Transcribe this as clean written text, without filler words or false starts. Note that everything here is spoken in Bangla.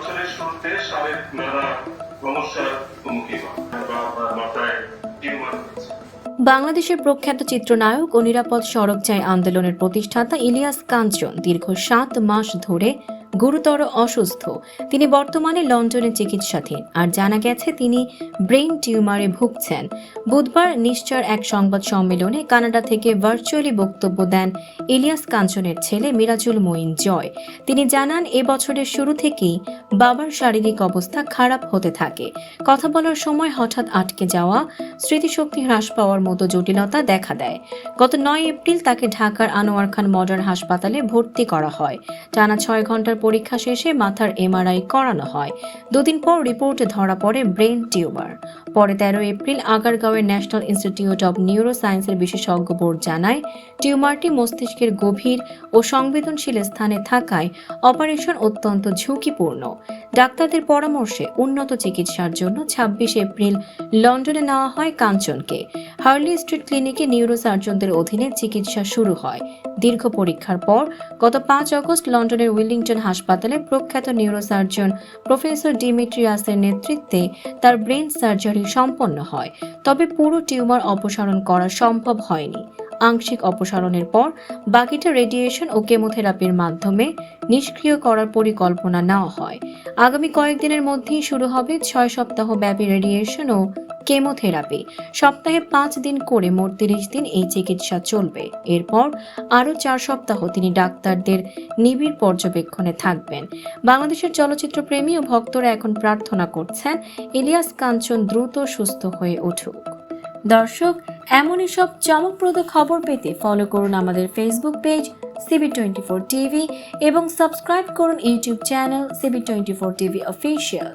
বছরের শুরুতে সাবেক নানা সমস্যার মুখোমুখি হন মাথায় টিউমার হয়েছে। বাংলাদেশের প্রখ্যাত চিত্রনায়ক ও নিরাপদ সড়ক চাই আন্দোলনের প্রতিষ্ঠাতা ইলিয়াস কাঞ্চন দীর্ঘ 7 মাস ধরে গুরুতর অসুস্থ। তিনি বর্তমানে লন্ডনে চিকিৎসাধীন। আর জানা গেছে তিনি ব্রেইন টিউমারে ভুগছেন। বুধবার নিশ্চর এক সংবাদ সম্মেলনে কানাডা থেকে ভার্চুয়ালি বক্তব্য দেন ইলিয়াস কাঞ্চনের ছেলে মিরাজুল মঈন জয়। তিনি জানান, এবছরের শুরু থেকেই বাবার শারীরিক অবস্থা খারাপ হতে থাকে। কথা বলার সময় হঠাৎ আটকে যাওয়া, স্মৃতিশক্তি হ্রাস পাওয়ার মতো জটিলতা দেখা দেয়। গত 9 এপ্রিল তাকে ঢাকার আনোয়ার খান মডার্ন হাসপাতালে ভর্তি করা হয়। টানা 6 ঘন্টার পরীক্ষা শেষে মাথার এমআরআই করানো হয়। 2 দিন পর রিপোর্টে ধরা পড়ে ব্রেন টিউমার। পরে 13 এপ্রিল আগারগাঁওয়ের ন্যাশনাল ইনস্টিটিউট অব নিউরো সায়েন্সের বিশেষজ্ঞ বোর্ড জানায়, টিউমারটি মস্তিষ্কের গভীর ও সংবেদনশীল স্থানে থাকায় অপারেশন অত্যন্ত ঝুঁকিপূর্ণ। ডাক্তারদের পরামর্শে উন্নত চিকিৎসার জন্য 26 এপ্রিল লন্ডনে নেওয়া হয় কাঞ্চনকে। হার্লি স্ট্রিট ক্লিনিকে নিউরোসার্জনদের অধীনে চিকিৎসা শুরু হয়। দীর্ঘ পরীক্ষার পর গত 5 আগস্ট লন্ডনের উইলিংটন হাসপাতালে প্রখ্যাত নিউরোসার্জন প্রফেসর ডিমিট্রিয়াসের নেতৃত্বে তার ব্রেন সার্জারি সম্পন্ন হয়। তবে পুরো টিউমার অপসারণ করা সম্ভব হয়নি। আংশিক অপসারণের পর বাকিটা রেডিয়েশন ও কেমোথেরাপির মাধ্যমে নিষ্ক্রিয় করার পরিকল্পনা নেওয়া হয়। আগামী কয়েকদিনের মধ্যেই শুরু হবে 6 সপ্তাহ ব্যাপী রেডিয়েশন ও কেমোথেরাপি। সপ্তাহে 5 দিন করে মোট 30 দিন এই চিকিৎসা চলবে। এরপর আরও 4 সপ্তাহ তিনি ডাক্তারদের নিবিড় পর্যবেক্ষণে থাকবেন। বাংলাদেশের চলচ্চিত্র প্রেমী ও ভক্তরা এখন প্রার্থনা করছেন ইলিয়াস কাঞ্চন দ্রুত সুস্থ হয়ে উঠুক। দর্শক, এমনই সব চমকপ্রদ খবর পেতে ফলো করুন আমাদের ফেসবুক পেজ CB24 টিভি এবং সাবস্ক্রাইব করুন YouTube channel CB24 TV official.